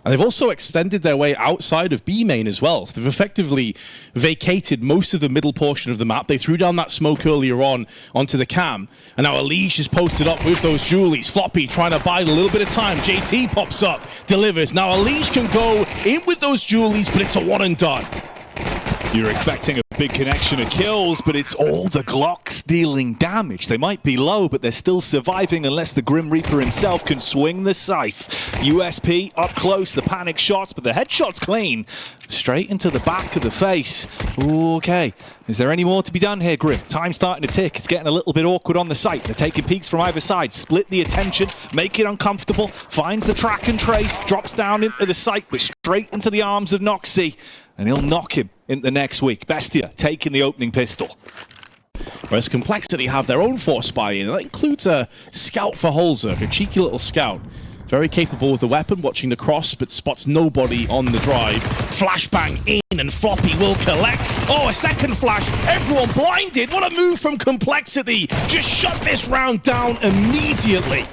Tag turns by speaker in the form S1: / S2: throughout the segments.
S1: And they've also extended their way outside of B main as well. So they've effectively vacated most of the middle portion of the map. They threw down that smoke earlier on onto the cam. And now Elish is posted up with those Julies. Floppy trying to bide a little bit of time. JT pops up, delivers. Now Elish can go in with those Julies, but it's a one and done.
S2: You're expecting a big connection of kills, but it's all the Glocks dealing damage. They might be low, but they're still surviving unless the Grim Reaper himself can swing the scythe. USP up close, the panic shots, but the headshot's clean. Straight into the back of the face. Ooh, okay. Is there any more to be done here, Grim? Time's starting to tick. It's getting a little bit awkward on the site. They're taking peeks from either side. Split the attention, make it uncomfortable. Finds the track and trace, drops down into the site, but straight into the arms of Noxy. And he'll knock him in the next week. Bestia taking the opening pistol.
S1: Whereas Complexity have their own force buy-in. That includes a scout for Holzerk, a cheeky little scout. Very capable with the weapon, watching the cross, but spots nobody on the drive. Flashbang in, and Floppy will collect. Oh, a second flash. Everyone blinded. What a move from Complexity. Just shut this round down immediately.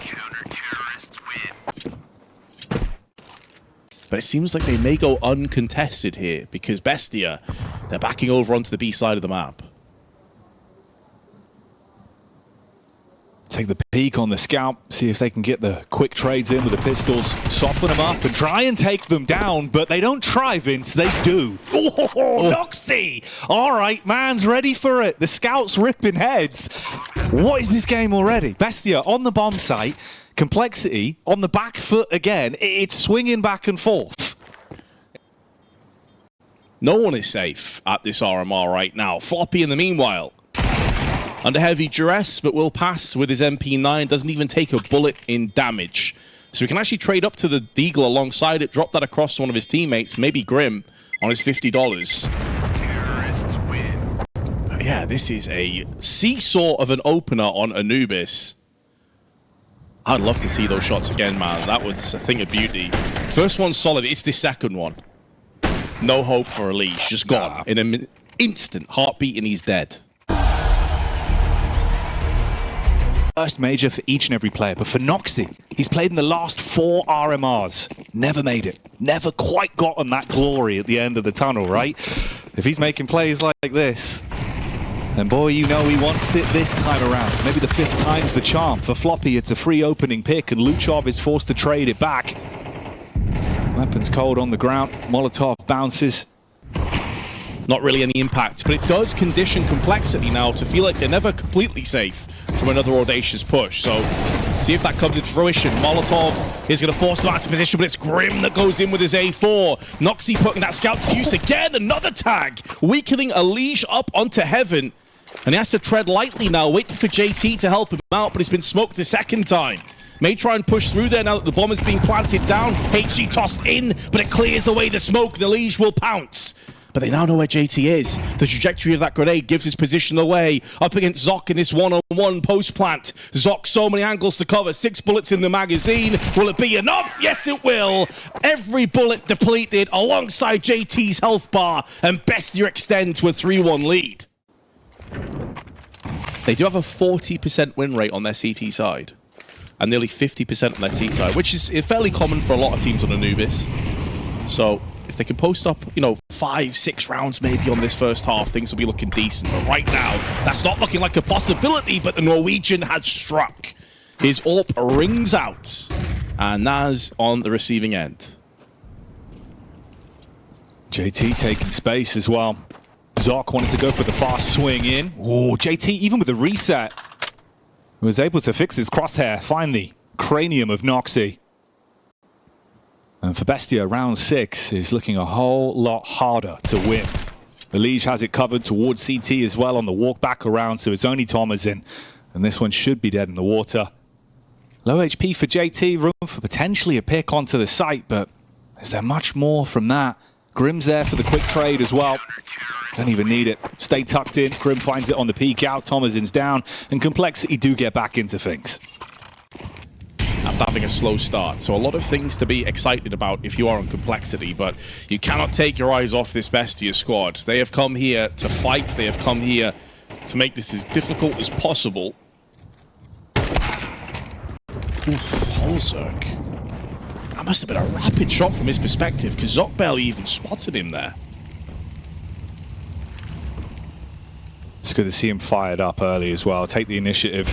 S1: But it seems like they may go uncontested here because Bestia, they're backing over onto the B side of the map.
S2: Take the peek on the scout, see if they can get the quick trades in with the pistols, soften them up and try and take them down, but they don't try, Vince, they do. Oh, Noxy! All right, man's ready for it. The scout's ripping heads. What is this game already? Bestia on the bomb site, Complexity on the back foot again. It's swinging back and forth.
S1: No one is safe at this RMR right now. Floppy in the meanwhile, under heavy duress, but will pass with his MP9. Doesn't even take a bullet in damage. So he can actually trade up to the Deagle alongside it, drop that across to one of his teammates, maybe Grim, on his $50. But yeah, this is a seesaw of an opener on Anubis. I'd love to see those shots again, man. That was a thing of beauty. First one's solid. It's the second one. No hope for Elish. Just gone. In an instant. Heartbeat and he's dead.
S2: First major for each and every player, but for Noxy, he's played in the last 4 RMRs. Never made it. Never quite gotten that glory at the end of the tunnel, right? If he's making plays like this, then boy, you know he wants it this time around. Maybe the 5th time's the charm. For Floppy, it's a free opening pick, and Luchov is forced to trade it back. Weapons cold on the ground. Molotov bounces.
S1: Not really any impact, but it does condition Complexity now to feel like they're never completely safe from another audacious push. So, see if that comes into fruition. Molotov is going to force them out of position, but it's Grim that goes in with his A4. Noxy putting that scout to use again. Another tag, weakening Elish up onto heaven. And he has to tread lightly now, waiting for JT to help him out, but he's been smoked a second time. May try and push through there now that the bomb is being planted down. HG tossed in, but it clears away the smoke. Elish will pounce. But they now know where JT is. The trajectory of that grenade gives his position away. Up against Zoc in this one-on-one post-plant. Zoc, so many angles to cover. 6 bullets in the magazine. Will it be enough? Yes, it will. Every bullet depleted alongside JT's health bar. And Bestia extend to a 3-1 lead. They do have a 40% win rate on their CT side. And nearly 50% on their T side, which is fairly common for a lot of teams on Anubis. So if they can post up, 5-6 rounds maybe on this first half, things will be looking decent. But right now, that's not looking like a possibility, but the Norwegian has struck. His AWP rings out, and Naz on the receiving end.
S2: JT taking space as well. Zoc wanted to go for the fast swing in. Oh, JT, even with the reset, was able to fix his crosshair, find the cranium of Noxy. And for Bestia, round 6 is looking a whole lot harder to win. Elish has it covered towards CT as well on the walk back around, so it's only Thomas in. And this one should be dead in the water. Low HP for JT, room for potentially a pick onto the site, but is there much more from that? Grim's there for the quick trade as well. Don't even need it. Stay tucked in. Grim finds it on the peek out. Thomasin's down. And Complexity do get back into things.
S1: After having a slow start. So a lot of things to be excited about if you are on Complexity, but you cannot take your eyes off this Bestia squad. They have come here to fight. They have come here to make this as difficult as possible. Oof, Holzerk. That must have been a rapid shot from his perspective, because Zoc barely even spotted him there.
S2: It's good to see him fired up early as well. Take the initiative.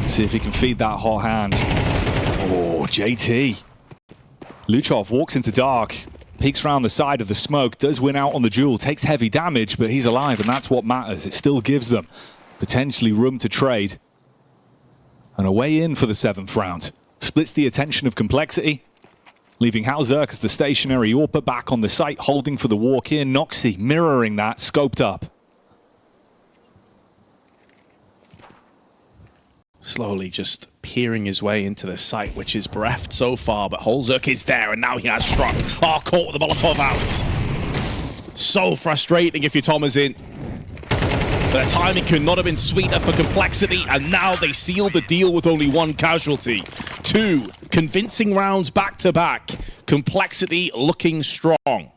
S2: See if he can feed that hot hand. Oh, JT. Luchov walks into dark. Peeks around the side of the smoke. Does win out on the duel. Takes heavy damage, but he's alive, and that's what matters. It still gives them potentially room to trade. And a way in for the 7th round. Splits the attention of Complexity, leaving Hauzerk as the stationary AWPer back on the site, holding for the walk in. Noxy mirroring that, scoped up.
S1: Slowly just peering his way into the site, which is bereft so far, but Hauzerk is there, and now he has struck. Oh, caught with the Molotov out. So frustrating if you're Thomasin. The timing could not have been sweeter for Complexity, and now they seal the deal with only 1 casualty. 2 convincing rounds back-to-back. Complexity looking strong.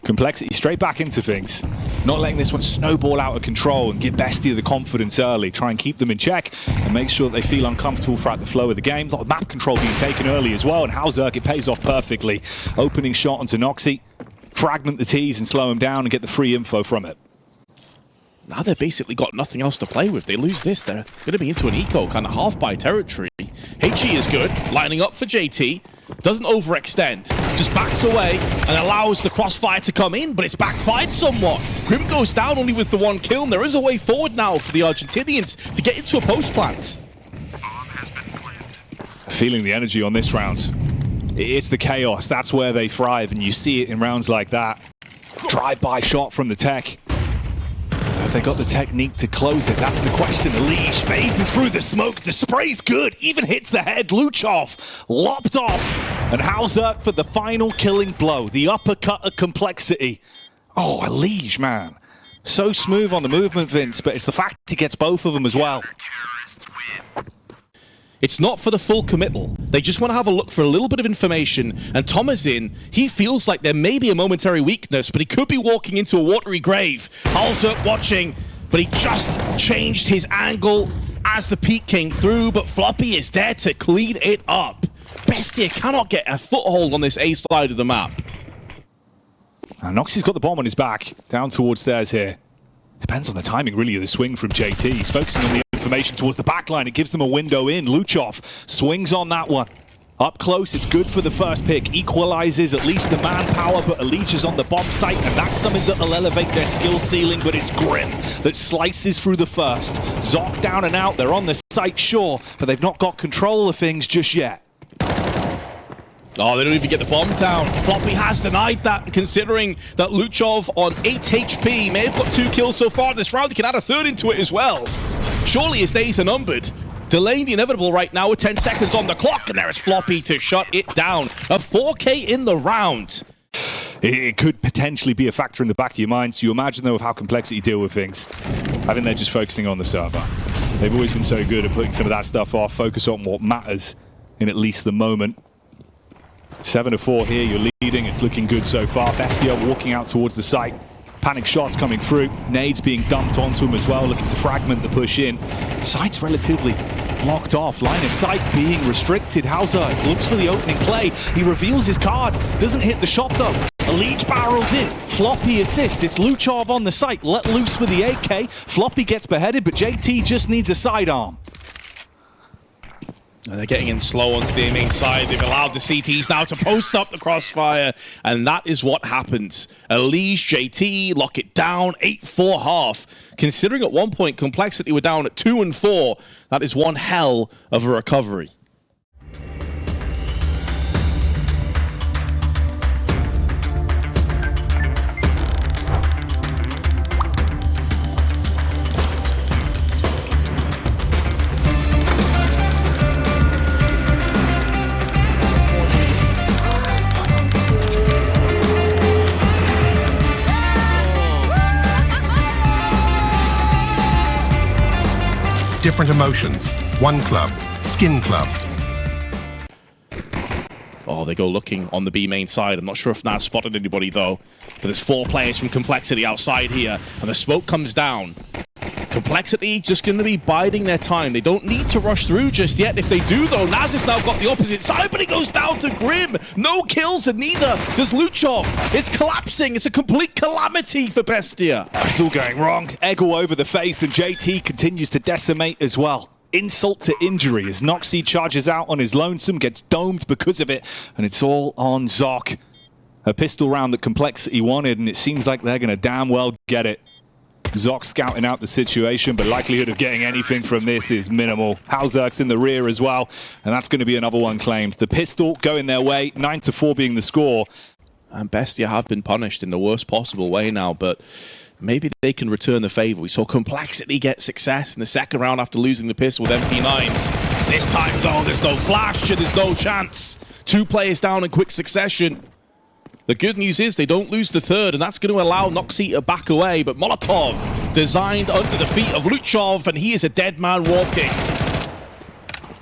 S2: Complexity straight back into things. Not letting this one snowball out of control and give Bestia the confidence early. Try and keep them in check and make sure that they feel uncomfortable throughout the flow of the game. A lot of map control being taken early as well, and Hauzerk, it pays off perfectly. Opening shot onto Noxy. Fragment the tees and slow him down and get the free info from it.
S1: Now they've basically got nothing else to play with. They lose this, they're going to be into an eco, kind of half-buy territory. HE is good, lining up for JT. Doesn't overextend, just backs away and allows the crossfire to come in, but it's backfired somewhat. Grim goes down only with the 1 kill, and there is a way forward now for the Argentinians to get into a post plant.
S2: Feeling the energy on this round. It's the chaos, that's where they thrive, and you see it in rounds like that. Drive-by shot from the tech. Have they got the technique to close it? That's the question. Elish phases through the smoke. The spray's good. Even hits the head. Luchov lopped off. And Hauzerk for the final killing blow. The uppercut of Complexity. Oh, Elish, man. So smooth on the movement, Vince, but it's the fact he gets both of them as well.
S1: It's not for the full committal. They just want to have a look for a little bit of information. And Thomasin, he feels like there may be a momentary weakness, but he could be walking into a watery grave. Hauzerk watching, but he just changed his angle as the peak came through, but Floppy is there to clean it up. Bestia cannot get a foothold on this A side of the map.
S2: And Noxy's got the bomb on his back, down towards stairs here. Depends on the timing, really, of the swing from JT. He's focusing on the information towards the backline. It gives them a window in. Luchov swings on that one. Up close, it's good for the first pick. Equalizes at least the manpower, but Elish is on the bomb site, and that's something that will elevate their skill ceiling, but it's Grim that slices through the first. Zoc down and out. They're on the site, sure, but they've not got control of things just yet.
S1: Oh, they don't even get the bomb down. Floppy has denied that, considering that Luchov on 8 HP may have got 2 kills so far this round. He can add a 3rd into it as well. Surely his days are numbered. Delaying the inevitable right now with 10 seconds on the clock, and there is Floppy to shut it down. A 4K in the round.
S2: It could potentially be a factor in the back of your mind, so you imagine, though, of how Complexity deal with things. I think they're just focusing on the server. They've always been so good at putting some of that stuff off, focus on what matters in at least the moment. 7-4 here, you're leading, it's looking good so far. Bestia walking out towards the site. Panic shots coming through. Nades being dumped onto him as well, looking to fragment the push in. Site's relatively blocked off. Line of sight being restricted. Hauzerk looks for the opening play. He reveals his card. Doesn't hit the shot though. Elish barrels in. Floppy assists. It's Luchov on the site. Let loose with the AK. Floppy gets beheaded, but JT just needs a sidearm.
S1: And they're getting in slow onto the main side. They've allowed the CTs now to post up the crossfire, and that is what happens. Elish, JT, lock it down, 8-4 half. Considering at one point Complexity were down at 2 and 4, that is one hell of a recovery.
S3: Different emotions. One club. Skin club.
S1: Oh, they go looking on the B main side. I'm not sure if Nav spotted anybody though. But there's 4 players from Complexity outside here. And the smoke comes down. Complexity just going to be biding their time. They don't need to rush through just yet. If they do, though, Naz has now got the opposite side, but he goes down to Grim. No kills, and neither does Luchov. It's collapsing. It's a complete calamity for Bestia.
S2: It's all going wrong. Egg all over the face, and JT continues to decimate as well. Insult to injury as Noxy charges out on his lonesome, gets domed because of it, and it's all on Zoc. A pistol round that Complexity wanted, and it seems like they're going to damn well get it. Zoc scouting out the situation, but likelihood of getting anything from this is minimal. Halzerk's in the rear as well, and that's going to be another one claimed. The pistol going their way, 9-4 being the score.
S1: And Bestia have been punished in the worst possible way now, but maybe they can return the favor. We saw Complexity get success in the second round after losing the pistol with MP9s. This time, though, there's no flash, and there's no chance. 2 players down in quick succession. The good news is they don't lose the third, and that's going to allow Noxy to back away. But Molotov designed under the feet of Luchov, and he is a dead man walking.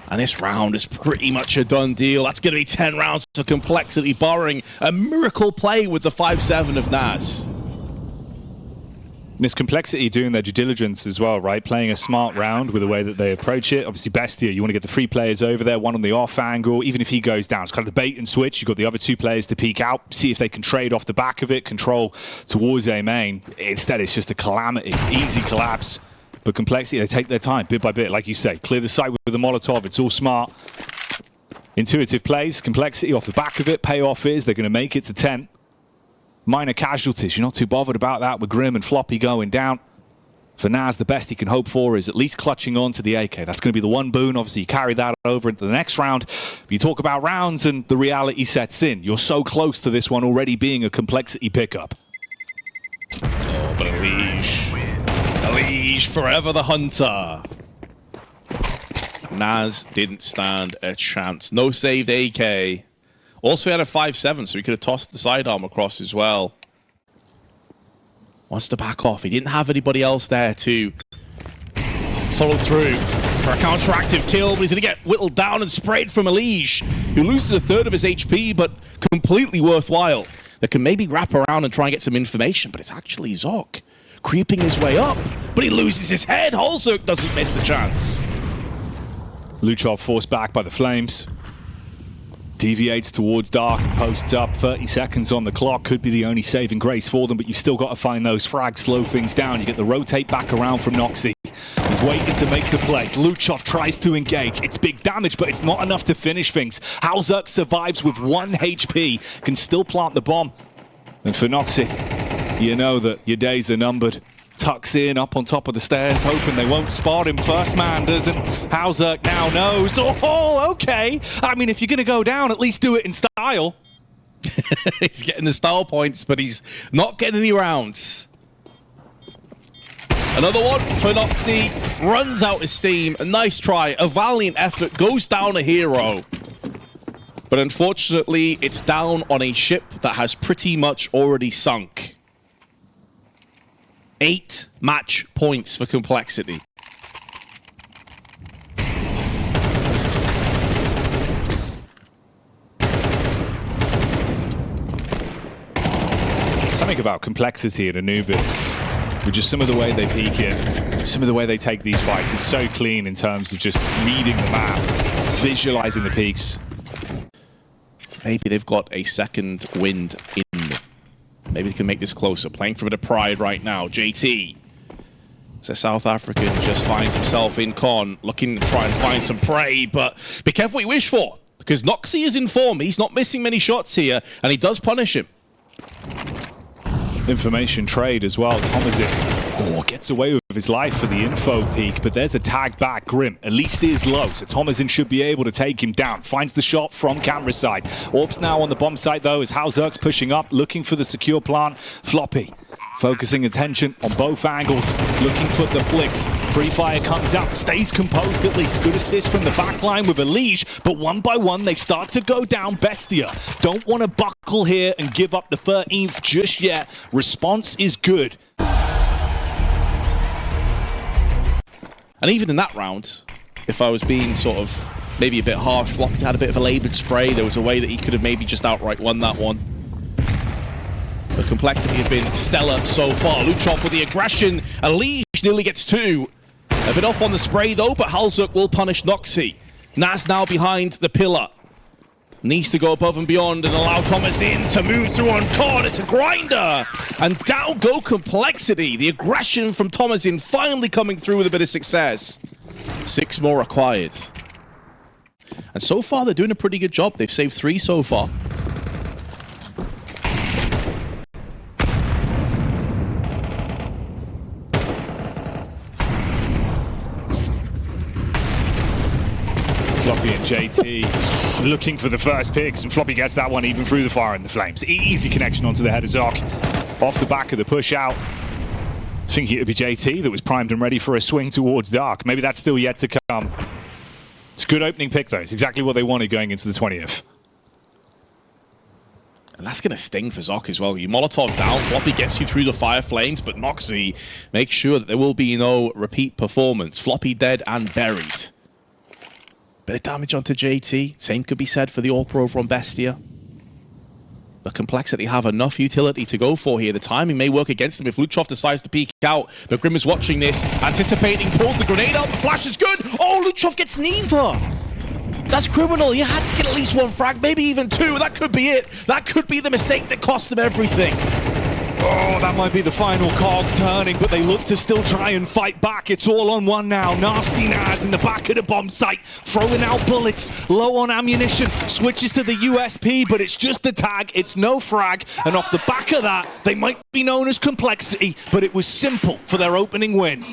S1: And this round is pretty much a done deal. That's going to be 10 rounds of Complexity, barring a miracle play with the 5-7 of Naz.
S2: This Complexity doing their due diligence as well, right? Playing a smart round with the way that they approach it. Obviously, Bestia, you want to get the 3 players over there, one on the off angle. Even if he goes down, it's kind of the bait and switch. You've got the other 2 players to peek out, see if they can trade off the back of it, control towards A main. Instead, it's just a calamity, easy collapse. But Complexity, they take their time, bit by bit, like you say. Clear the site with the Molotov, it's all smart. Intuitive plays, Complexity off the back of it. Payoff is they're going to make it to 10. Minor casualties, you're not too bothered about that with Grim and Floppy going down. For Naz, the best he can hope for is at least clutching on to the AK. That's going to be the one boon. Obviously, you carry that over into the next round. But you talk about rounds and the reality sets in. You're so close to this one already being a Complexity pickup.
S1: Oh, but Elige, forever the hunter. Naz didn't stand a chance. No saved AK. Also, he had a 5-7, so he could have tossed the sidearm across as well. Wants to back off. He didn't have anybody else there to follow through for a counteractive kill, but he's going to get whittled down and sprayed from Elige, who loses a third of his HP, but completely worthwhile. That can maybe wrap around and try and get some information, but it's actually Zoc creeping his way up, but he loses his head. Halzerk doesn't miss the chance.
S2: Luchov forced back by the flames. Deviates towards dark and posts up. 30 seconds on the clock. Could be the only saving grace for them, but you still got to find those frags, slow things down. You get the rotate back around from Noxy. He's waiting to make the play. Luchov tries to engage. It's big damage, but it's not enough to finish things. Halzerk survives with 1 HP. Can still plant the bomb. And for Noxy, you know that your days are numbered. Tucks in up on top of the stairs, hoping they won't spot him. First man doesn't. Halzerk now knows. Oh, okay. I mean, if you're going to go down, at least do it in style.
S1: He's getting the style points, but he's not getting any rounds. Another one for Noxy. Runs out his steam. A nice try. A valiant effort. Goes down a hero. But unfortunately, it's down on a ship that has pretty much already sunk. 8 match points for Complexity.
S2: Something about Complexity and Anubis, with just some of the way they peek it, some of the way they take these fights, it's so clean in terms of just reading the map, visualizing the peaks.
S1: Maybe they've got a second wind in them. Maybe they can make this closer. Playing for a bit of pride right now. JT. So South African just finds himself in con, looking to try and find some prey, but be careful what you wish for, because Noxy is in form. He's not missing many shots here, and he does punish him.
S2: Information trade as well. Tomazin gets away with his life for the info peak, but there's a tag back. Grim, at least he is low, so Tomazin should be able to take him down. Finds the shot from camera side. Orbs now on the bomb site though, as Halzerk's pushing up, looking for the secure plant. Floppy focusing attention on both angles, looking for the flicks. Pre-fire comes out, stays composed at least. Good assist from the back line with Elige, but one by one they start to go down. Bestia don't want to buckle here and give up the 13th just yet. Response is good.
S1: And even in that round, if I was being sort of maybe a bit harsh, Floppy had a bit of a laboured spray. There was a way that he could have maybe just outright won that one. But The complexity have been stellar so far. Luchov with the aggression. Alish nearly gets 2. A bit off on the spray though, but Halzuk will punish Noxy. Naz now behind the pillar. Needs to go above and beyond and allow Thomas in to move through on Korn. It's a grinder. And down go complexity. The aggression from Thomas in finally coming through with a bit of success. 6 more required. And so far they're doing a pretty good job. They've saved 3 so far.
S2: Floppy and JT looking for the first picks, and Floppy gets that one even through the fire and the flames. Easy connection onto the head of Zoc. Off the back of the push out. Thinking it would be JT that was primed and ready for a swing towards Dark. Maybe that's still yet to come. It's a good opening pick though. It's exactly what they wanted going into the 20th.
S1: And that's going to sting for Zoc as well. You Molotov down, Floppy gets you through the fire flames, but Noxy makes sure that there will be no repeat performance. Floppy dead and buried. Bit of damage onto JT. Same could be said for the AWP over on Bestia. The complexity have enough utility to go for here. The timing may work against them if Luchov decides to peek out. But Grim is watching this, anticipating, pulls the grenade out. The flash is good. Oh, Luchov gets neither. That's criminal. You had to get at least 1 frag, maybe even 2. That could be it. That could be the mistake that cost them everything.
S2: Oh, that might be the final cog turning, but they look to still try and fight back. It's all on one now. Nasty Naz in the back of the bomb site, throwing out bullets, low on ammunition, switches to the USP, but it's just a tag, it's no frag, and off the back of that, they might be known as complexity, but it was simple for their opening win.